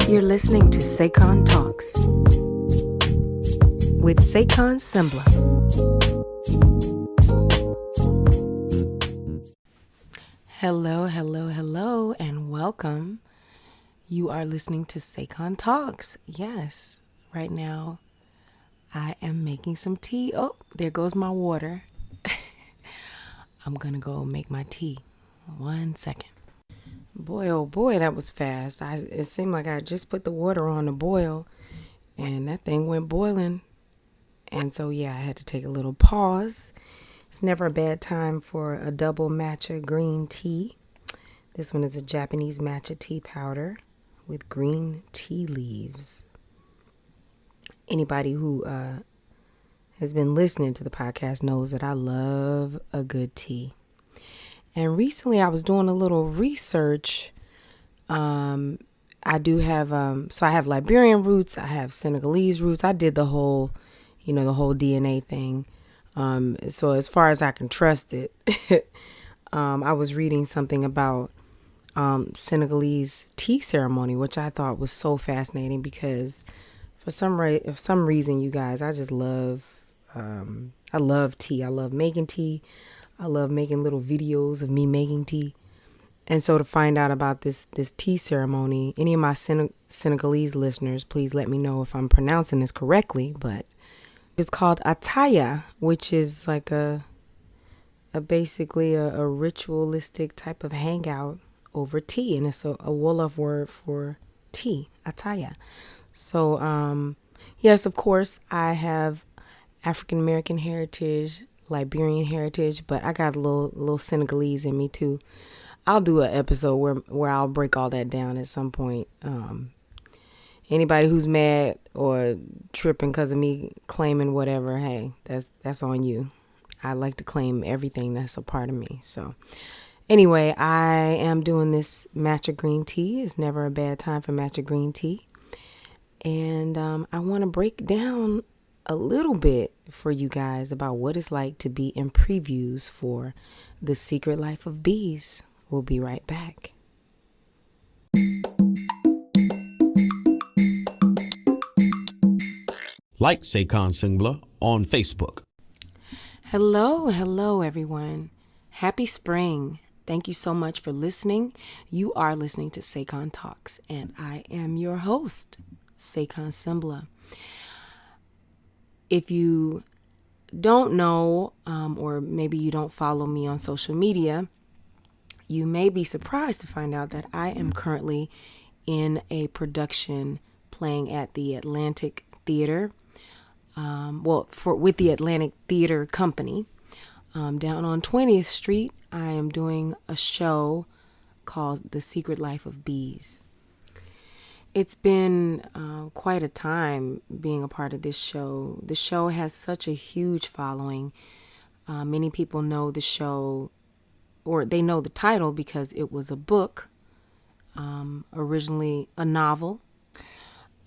You're listening to SayconTalks with Saycon Sengbloh. Hello, and welcome. You are listening to SayconTalks. Yes, right now I am making some tea. Oh, there goes my water. I'm gonna go make my tea. 1 second. Boy, oh boy, that was fast. It seemed like I just put the water on to boil and that thing went boiling. And so, yeah, I had to take a little pause. It's never a bad time for a double matcha green tea. This one is a Japanese matcha tea powder with green tea leaves. Anybody who has been listening to the podcast knows that I love a good tea. And recently I was doing a little research. I do have, so I have Liberian roots. I have Senegalese roots. I did the whole DNA thing. So as far as I can trust it, I was reading something about Senegalese tea ceremony, which I thought was so fascinating because for some reason, you guys, I just love, I love tea. I love making tea. I love making little videos of me making tea. And so to find out about this tea ceremony, any of my Senegalese listeners, please let me know if I'm pronouncing this correctly, but it's called ataya, which is like basically a ritualistic type of hangout over tea. And it's a Wolof word for tea, ataya. So, yes, of course, I have African American heritage, Liberian heritage, but I got a little Senegalese in me too. I'll do an episode where I'll break all that down at some point. Anybody who's mad or tripping because of me claiming whatever, hey, that's on you. I like to claim everything that's a part of me. So anyway, I am doing this matcha green tea. It's never a bad time for matcha green tea. And I want to break down a little bit for you guys about what it's like to be in previews for The Secret Life of Bees. We'll be right back. Like Saycon Sengbloh on Facebook. Hello, everyone. Happy spring. Thank you so much for listening. You are listening to SayconTalks, and I am your host, Saycon Sengbloh. If you don't know, or maybe you don't follow me on social media, you may be surprised to find out that I am currently in a production playing at the Atlantic Theater, with the Atlantic Theater Company. Down on 20th Street, I am doing a show called The Secret Life of Bees. It's been quite a time being a part of this show. The show has such a huge following. Many people know the show, or they know the title because it was a book, originally a novel.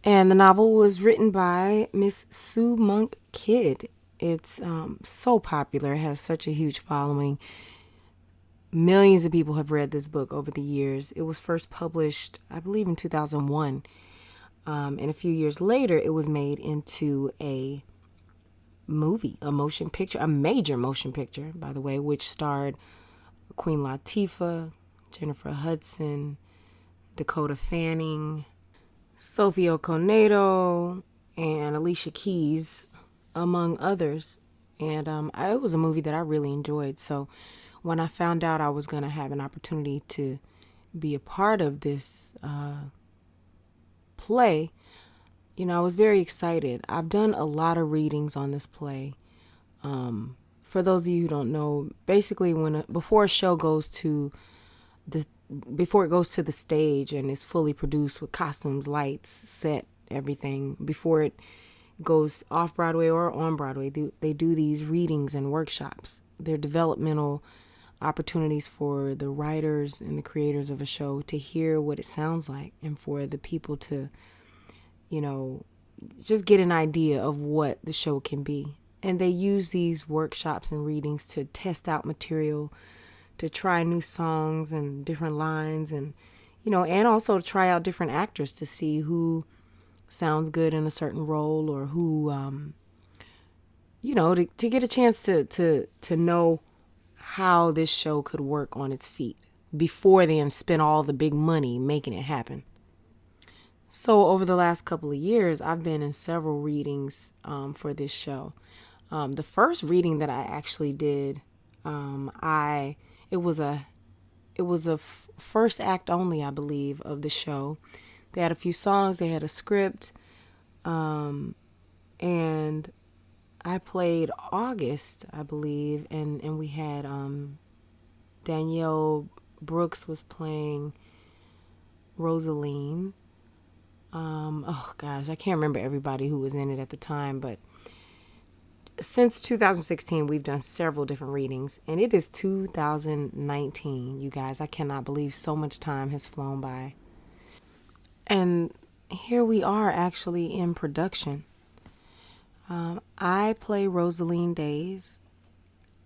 And the novel was written by Miss Sue Monk Kidd. It's so popular. It has such a huge following. Millions of people have read this book over the years. It was first published, I believe, in 2001. And a few years later, it was made into a movie, a major motion picture, by the way, which starred Queen Latifah, Jennifer Hudson, Dakota Fanning, Sophie Okonedo, and Alicia Keys, among others. And it was a movie that I really enjoyed. So when I found out I was going to have an opportunity to be a part of this play, I was very excited. I've done a lot of readings on this play. For those of you who don't know, basically before a show goes to before it goes to the stage and is fully produced with costumes, lights, set, everything, before it goes off Broadway or on Broadway, they do these readings and workshops. They're developmental opportunities for the writers and the creators of a show to hear what it sounds like, and for the people to, just get an idea of what the show can be. And they use these workshops and readings to test out material, to try new songs and different lines, and and also to try out different actors to see who sounds good in a certain role, or who, to get a chance to know how this show could work on its feet before they spend all the big money making it happen. So over the last couple of years, I've been in several readings for this show. The first reading that I actually did, it was a first act only, I believe, of the show. They had a few songs, they had a script, and I played August, I believe, and we had Danielle Brooks was playing Rosaline. Oh gosh, I can't remember everybody who was in it at the time, but since 2016, we've done several different readings, and it is 2019, you guys. I cannot believe so much time has flown by. And here we are actually in production. I play Rosaline Days,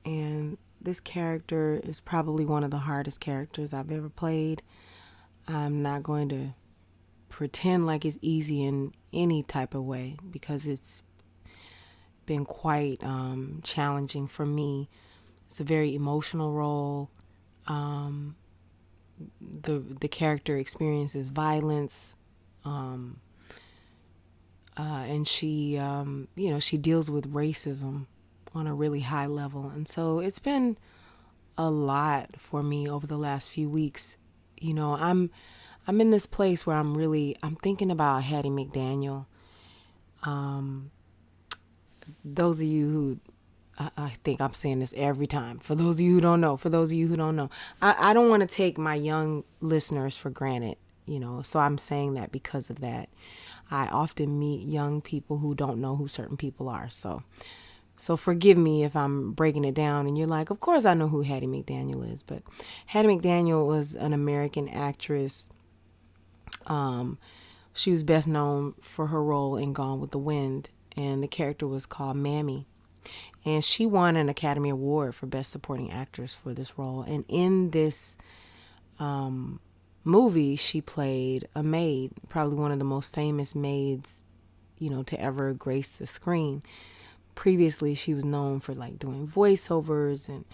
and this character is probably one of the hardest characters I've ever played. I'm not going to pretend like it's easy in any type of way, because it's been quite challenging for me. It's a very emotional role. The character experiences violence, and she she deals with racism on a really high level, and so it's been a lot for me over the last few weeks. I'm in this place where I'm thinking about Hattie McDaniel. Those of you who, I think I'm saying this every time. For those of you who don't know, I don't want to take my young listeners for granted, so I'm saying that because of that. I often meet young people who don't know who certain people are. So forgive me if I'm breaking it down and you're like, of course I know who Hattie McDaniel is. But Hattie McDaniel was an American actress. She was best known for her role in Gone with the Wind, and the character was called Mammy. And she won an Academy Award for Best Supporting Actress for this role. And in this movie, she played a maid, probably one of the most famous maids, to ever grace the screen. Previously, she was known for doing voiceovers, and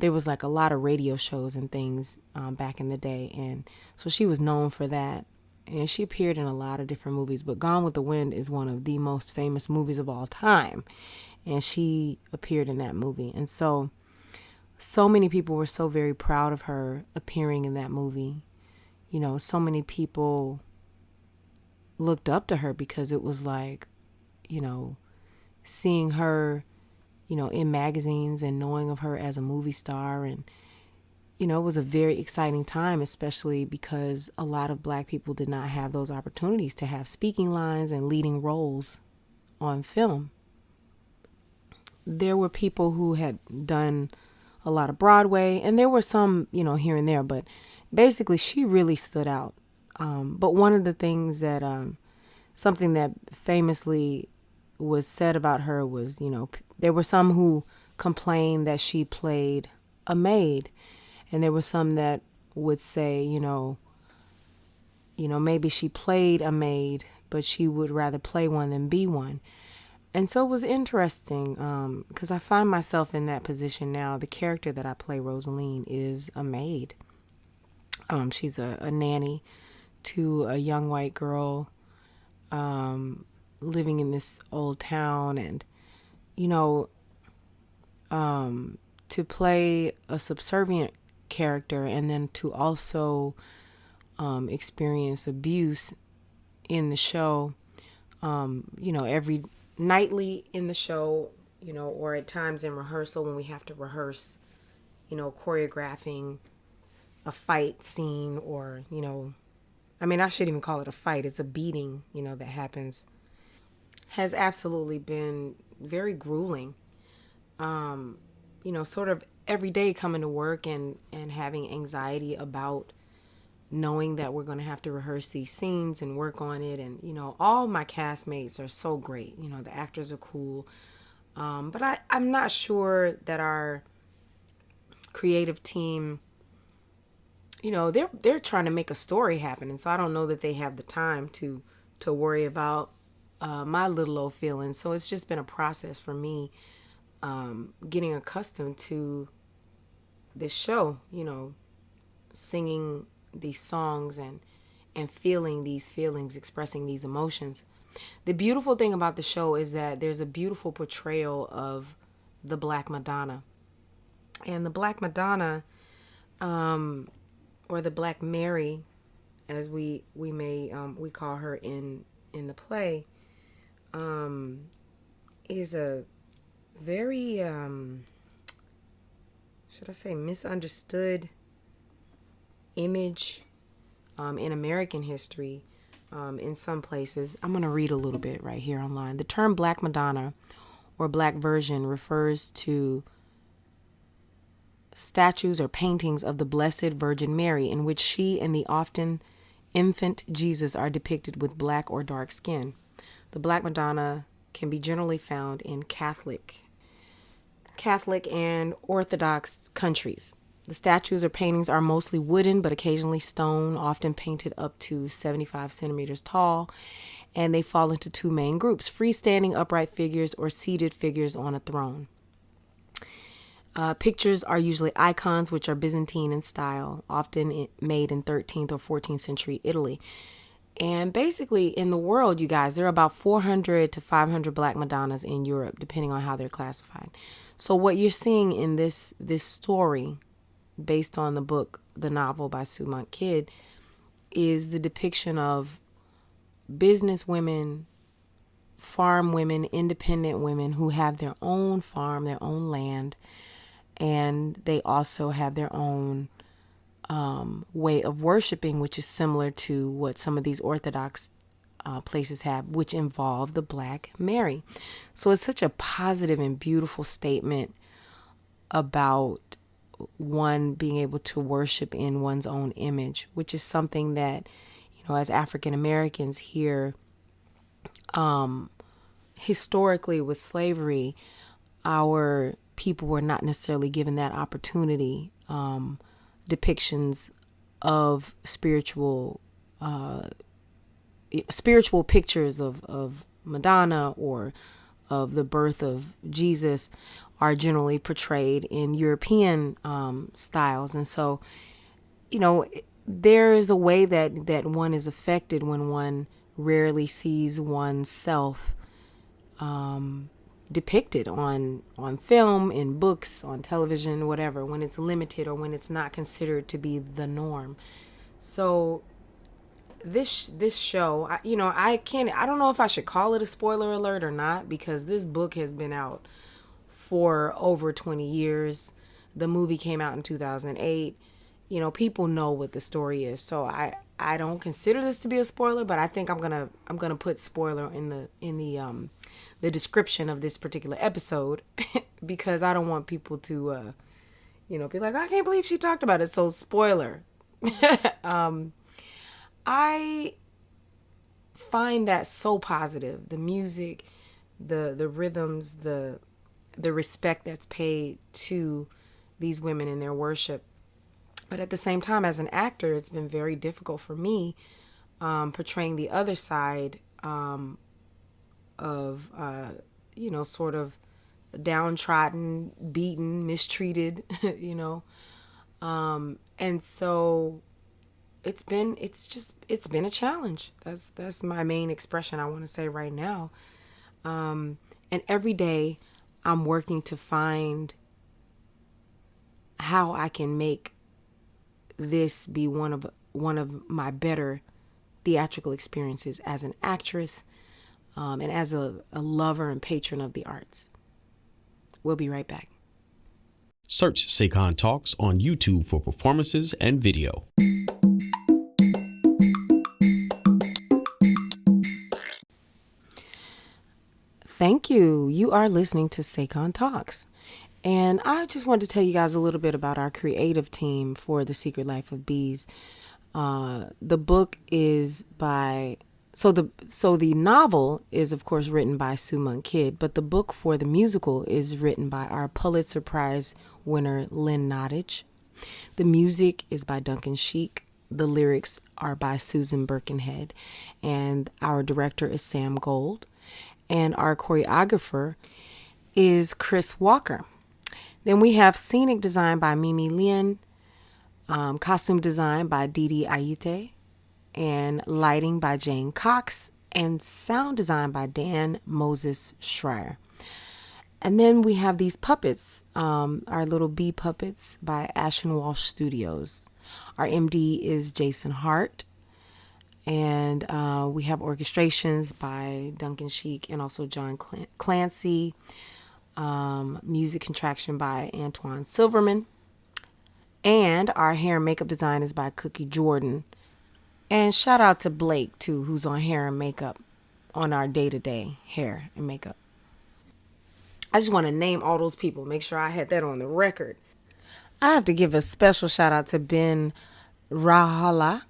there was a lot of radio shows and things back in the day. And so she was known for that. And she appeared in a lot of different movies, but Gone with the Wind is one of the most famous movies of all time. And she appeared in that movie. And so many people were so very proud of her appearing in that movie. So many people looked up to her because it was seeing her, in magazines and knowing of her as a movie star. And, it was a very exciting time, especially because a lot of Black people did not have those opportunities to have speaking lines and leading roles on film. There were people who had done a lot of Broadway, and there were some, here and there, but basically she really stood out. But one of the things that, something that famously was said about her was, there were some who complained that she played a maid, and there were some that would say, maybe she played a maid, but she would rather play one than be one. And so it was interesting because I find myself in that position now. The character that I play, Rosaline, is a maid. She's a nanny to a young white girl living in this old town. And, to play a subservient character and then to also experience abuse in the show, every nightly in the show, or at times in rehearsal when we have to rehearse, choreographing a fight scene, or, I shouldn't even call it a fight. It's a beating, that happens, has absolutely been very grueling. Sort of every day coming to work and having anxiety about knowing that we're going to have to rehearse these scenes and work on it. And, all my castmates are so great. The actors are cool. But I'm not sure that our creative team, they're trying to make a story happen, and so I don't know that they have the time to worry about my little old feelings. So it's just been a process for me, getting accustomed to this show, singing these songs and feeling these feelings, expressing these emotions. The beautiful thing about the show is that there's a beautiful portrayal of the Black Madonna. And the Black Madonna, or the Black Mary, as we call her in the play, is a very, should I say, misunderstood image in American history. In some places, I'm going to read a little bit right here online. The term Black Madonna or Black Virgin refers to statues or paintings of the Blessed Virgin Mary in which she and the often infant Jesus are depicted with black or dark skin. The Black Madonna can be generally found in Catholic and Orthodox countries. The statues or paintings are mostly wooden, but occasionally stone, often painted up to 75 centimeters tall, and they fall into two main groups: freestanding upright figures or seated figures on a throne. Pictures are usually icons, which are Byzantine in style, often made in 13th or 14th century Italy. And basically, in the world, you guys, there are about 400 to 500 Black Madonnas in Europe, depending on how they're classified. So what you're seeing in this story, based on the book, the novel by Sue Monk Kidd, is the depiction of business women, farm women, independent women who have their own farm, their own land, and they also have their own way of worshiping, which is similar to what some of these Orthodox places have, which involve the Black Mary. So it's such a positive and beautiful statement about one being able to worship in one's own image, which is something that, as African Americans here, historically with slavery, our people were not necessarily given that opportunity. Depictions of spiritual pictures of Madonna or of the birth of Jesus are generally portrayed in European styles. And so, there is a way that one is affected when one rarely sees oneself depicted on film, in books, on television, whatever, when it's limited or when it's not considered to be the norm. So this show, I don't know if I should call it a spoiler alert or not, because this book has been out for over 20 years. The movie came out in 2008. People know what the story is. So I don't consider this to be a spoiler, but I think I'm gonna put spoiler in the description of this particular episode because I don't want people to be like, I can't believe she talked about it. So spoiler. I find that so positive. The music, the rhythms, the respect that's paid to these women in their worship. But at the same time, as an actor, it's been very difficult for me portraying the other side of, sort of downtrodden, beaten, mistreated, and so it's been a challenge. That's my main expression I want to say right now. And every day I'm working to find how I can make this be one of my better theatrical experiences as an actress, and as a lover and patron of the arts. We'll be right back. Search SayconTalks on YouTube for performances and video. Thank you. You are listening to SayconTalks. And I just wanted to tell you guys a little bit about our creative team for The Secret Life of Bees. The book is by... So the novel is, of course, written by Sue Monk Kidd, but the book for the musical is written by our Pulitzer Prize winner, Lynn Nottage. The music is by Duncan Sheik. The lyrics are by Susan Birkenhead. And our director is Sam Gold. And our choreographer is Chris Walker. Then we have scenic design by Mimi Lien, costume design by Didi Ayite, and lighting by Jane Cox, and sound design by Dan Moses Schreier. And then we have these puppets, our little bee puppets by Ashen Walsh Studios. Our MD is Jason Hart. And we have orchestrations by Duncan Sheik and also John Clancy. Music contraction by Antoine Silverman. And our hair and makeup design is by Cookie Jordan. And shout out to Blake, too, who's on hair and makeup on our day-to-day hair and makeup. I just want to name all those people, make sure I had that on the record. I have to give a special shout out to Ben Rahala.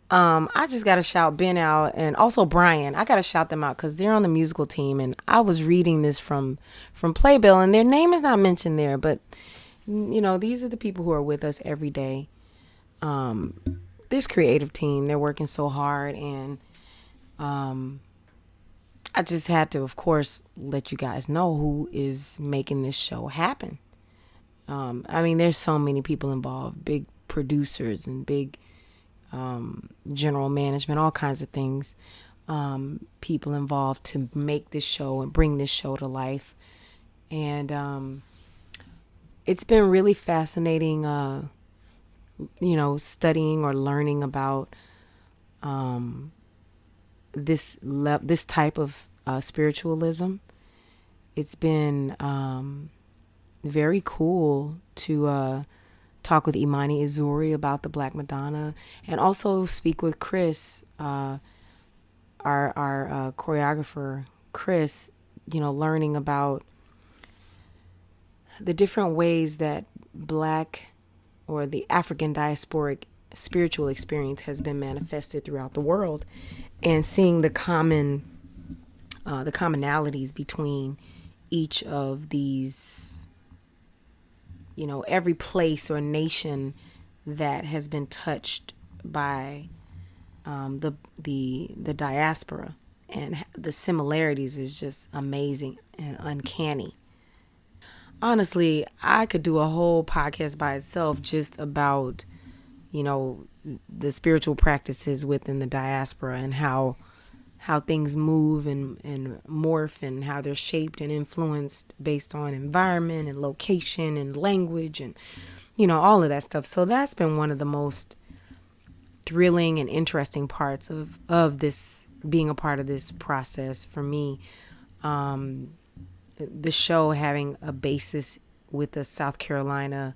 I just got to shout Ben out, and also Brian. I got to shout them out because they're on the musical team, and I was reading this from Playbill, and their name is not mentioned there, but, you know, these are the people who are with us every day. This creative team, they're working so hard, and I just had to, of course, let you guys know who is making this show happen. I mean, there's so many people involved, big producers and big general management, all kinds of things, people involved to make this show and bring this show to life. And it's been really fascinating, studying or learning about this type of spiritualism. It's been very cool to talk with Imani Izuri about the Black Madonna, and also speak with Chris, our choreographer, Chris, learning about the different ways that Black or the African diasporic spiritual experience has been manifested throughout the world, and seeing the commonalities between each of these, every place or nation that has been touched by the diaspora, and the similarities is just amazing and uncanny. Honestly, I could do a whole podcast by itself just about, the spiritual practices within the diaspora, and how things move and morph, and how they're shaped and influenced based on environment and location and language and, all of that stuff. So that's been one of the most thrilling and interesting parts of this, being a part of this process for me. The show having a basis with the South Carolina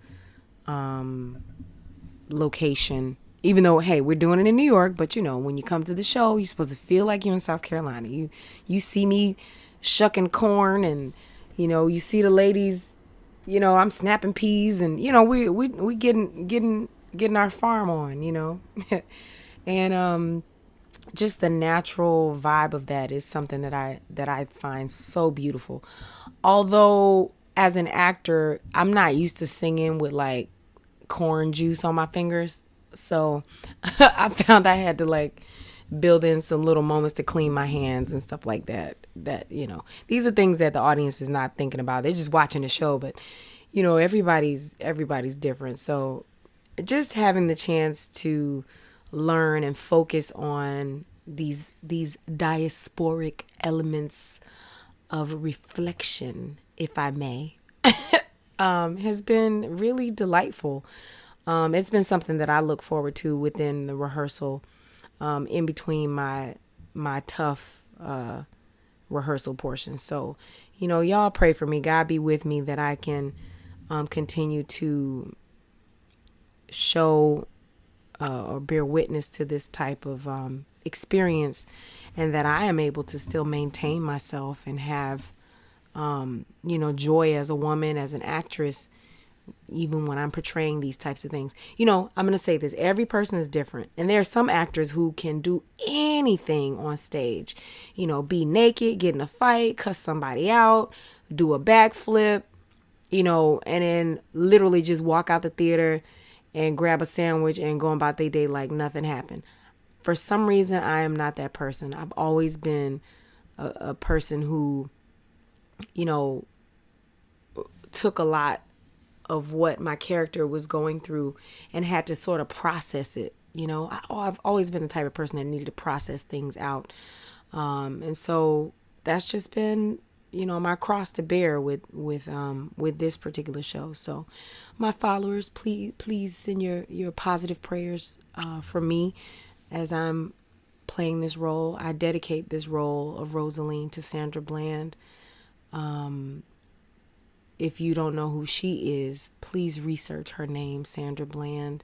location, even though, hey, we're doing it in New York, but when you come to the show, you're supposed to feel like you're in South Carolina. You see me shucking corn, and you see the ladies, I'm snapping peas, and we getting our farm on, and just the natural vibe of that is something that I find so beautiful. Although as an actor, I'm not used to singing with like corn juice on my fingers. So I found I had to build in some little moments to clean my hands and stuff like that. These are things that the audience is not thinking about. They're just watching the show, but everybody's different. So just having the chance to learn and focus on these diasporic elements of reflection, if I may, has been really delightful. It's been something that I look forward to within the rehearsal, in between my tough rehearsal portion. So, y'all pray for me. God be with me, that I can continue to show or bear witness to this type of experience, and that I am able to still maintain myself and have joy as a woman, as an actress, even when I'm portraying these types of things. I'm going to say this, every person is different, and there are some actors who can do anything on stage, be naked, get in a fight, cuss somebody out, do a backflip, and then literally just walk out the theater and grab a sandwich and go about their day like nothing happened. For some reason, I am not that person. I've always been a person who, you know, took a lot of what my character was going through and had to sort of process it. You know, I've always been the type of person that needed to process things out. And so that's just been, you know, my cross to bear with this particular show. So my followers, please send your positive prayers for me as I'm playing this role. I dedicate this role of Rosaline to Sandra Bland. If you don't know who she is, please research her name, Sandra Bland.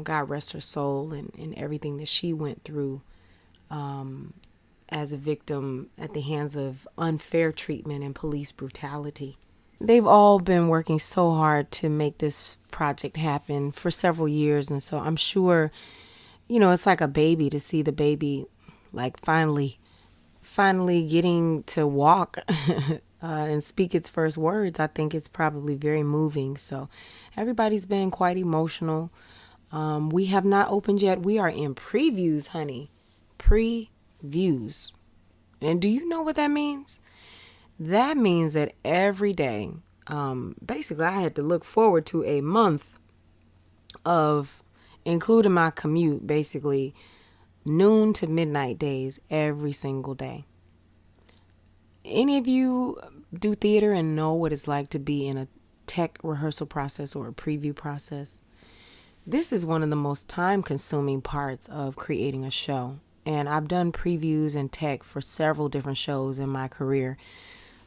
God rest her soul and everything that she went through as a victim at the hands of unfair treatment and police brutality. They've all been working so hard to make this project happen for several years. And so I'm sure, you know, it's like a baby to see the baby like finally getting to walk and speak its first words. I think it's probably very moving. So everybody's been quite emotional. We have not opened yet. We are in previews, honey. Previews. And do you know what that means? That means that every day, basically I had to look forward to a month of, including my commute, basically noon to midnight days every single day. Any of you do theater and know what it's like to be in a tech rehearsal process or a preview process? This is one of the most time-consuming parts of creating a show. And I've done previews and tech for several different shows in my career.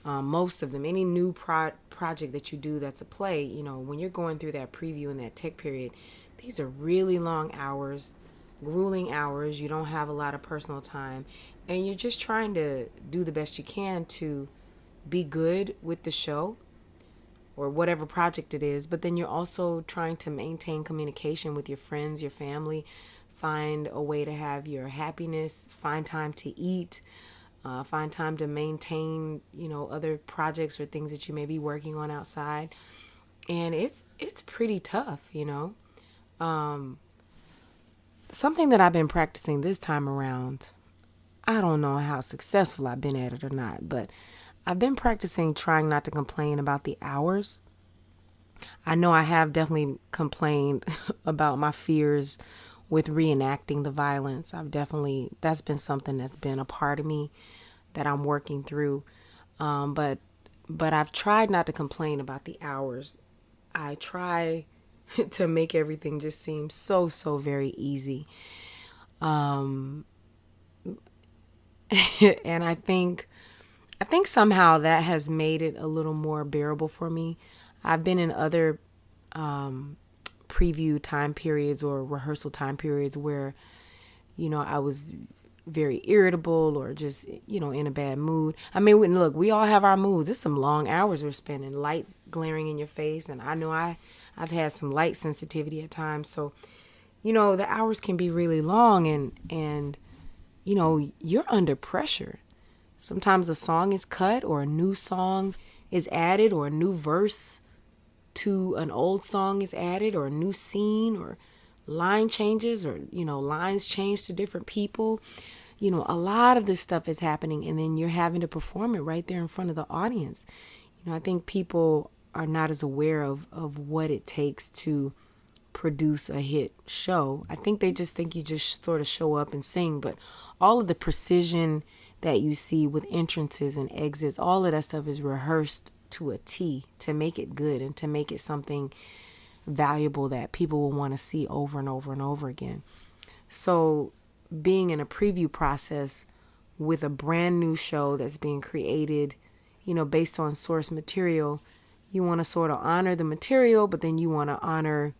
Most of them, any new project that you do that's a play, you know, when you're going through that preview and that tech period, these are really long hours, grueling hours. You don't have a lot of personal time. And you're just trying to do the best you can to be good with the show or whatever project it is. But then you're also trying to maintain communication with your friends, your family, find a way to have your happiness, find time to eat, find time to maintain, you know, other projects or things that you may be working on outside. And it's pretty tough, you know. Something that I've been practicing this time around, I don't know how successful I've been at it or not, but I've been practicing trying not to complain about the hours. I know I have definitely complained about my fears with reenacting the violence. That's been something that's been a part of me that I'm working through. But I've tried not to complain about the hours. I try to make everything just seem so very easy. And I think somehow that has made it a little more bearable for me. I've been in other preview time periods or rehearsal time periods where, you know, I was very irritable or just, you know, in a bad mood. I mean, look, we all have our moods. It's some long hours we're spending, lights glaring in your face. And I know I've had some light sensitivity at times. So, you know, the hours can be really long and, you know, you're under pressure. Sometimes a song is cut or a new song is added or a new verse to an old song is added or a new scene or line changes or, you know, lines change to different people. You know, a lot of this stuff is happening and then you're having to perform it right there in front of the audience. You know, I think people are not as aware of what it takes to produce a hit show. I think they just think you just sort of show up and sing, but all of the precision that you see with entrances and exits, all of that stuff is rehearsed to a T to make it good and to make it something valuable that people will want to see over and over and over again. So being in a preview process with a brand new show that's being created, you know, based on source material, you want to sort of honor the material, but then you want to honor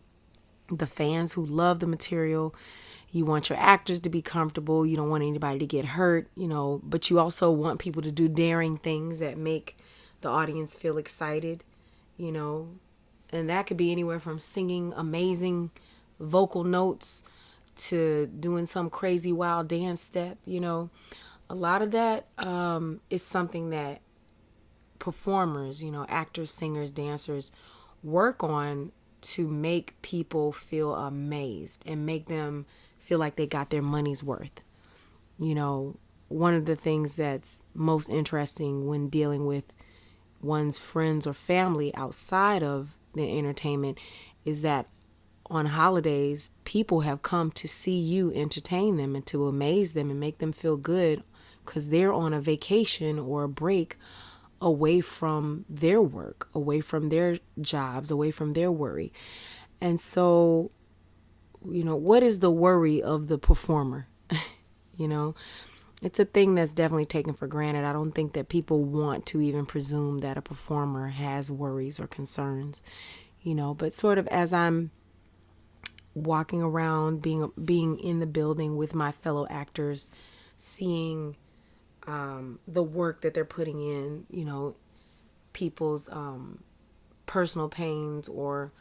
the fans who love the material. You want your actors to be comfortable. You don't want anybody to get hurt, you know, but you also want people to do daring things that make the audience feel excited, you know, and that could be anywhere from singing amazing vocal notes to doing some crazy wild dance step, you know. A lot of that is something that performers, you know, actors, singers, dancers work on to make people feel amazed and make them feel like they got their money's worth. You know, one of the things that's most interesting when dealing with one's friends or family outside of the entertainment is that on holidays, people have come to see you entertain them and to amaze them and make them feel good because they're on a vacation or a break away from their work, away from their jobs, away from their worry. And so, you know, what is the worry of the performer? You know, it's a thing that's definitely taken for granted. I don't think that people want to even presume that a performer has worries or concerns, you know, but sort of as I'm walking around, being in the building with my fellow actors, seeing the work that they're putting in, you know, people's personal pains or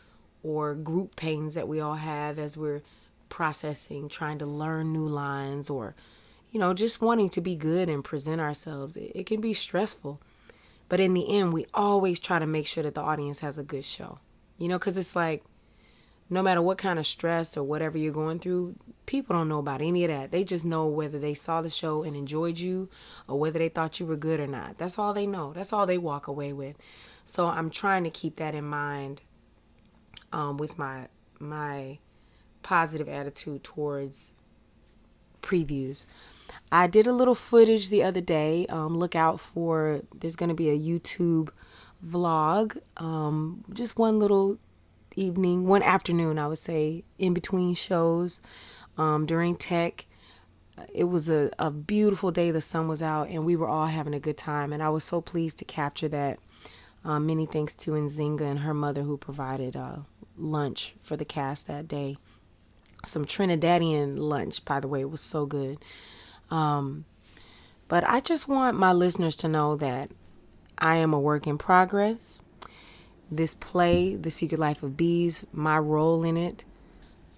group pains that we all have as we're processing, trying to learn new lines, or, you know, just wanting to be good and present ourselves. It can be stressful, but in the end, we always try to make sure that the audience has a good show, you know, because it's like, no matter what kind of stress or whatever you're going through, people don't know about any of that. They just know whether they saw the show and enjoyed you or whether they thought you were good or not. That's all they know. That's all they walk away with. So I'm trying to keep that in mind with my positive attitude towards previews. I did a little footage the other day. Look out for, there's going to be a YouTube vlog. Just one little evening, one afternoon, I would say, in between shows during tech. It was a beautiful day. The sun was out and we were all having a good time. And I was so pleased to capture that. Many thanks to Nzinga and her mother who provided lunch for the cast that day. Some Trinidadian lunch, by the way. It was so good. But I just want my listeners to know that I am a work in progress. This play, The Secret Life of Bees, my role in it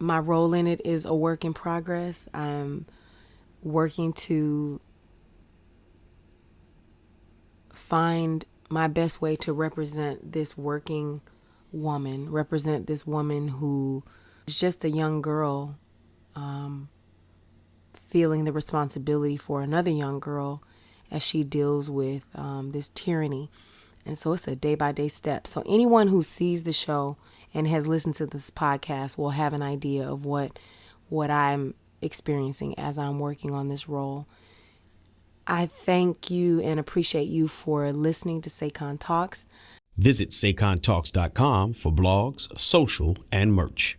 is a work in progress. I'm working to find my best way to represent this working woman, represent this woman who is just a young girl feeling the responsibility for another young girl as she deals with this tyranny. And so it's a day-by-day step. So anyone who sees the show and has listened to this podcast will have an idea of what I'm experiencing as I'm working on this role. I thank you and appreciate you for listening to Saycon Talks. Visit SayconTalks.com for blogs, social, and merch.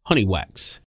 Honeywax.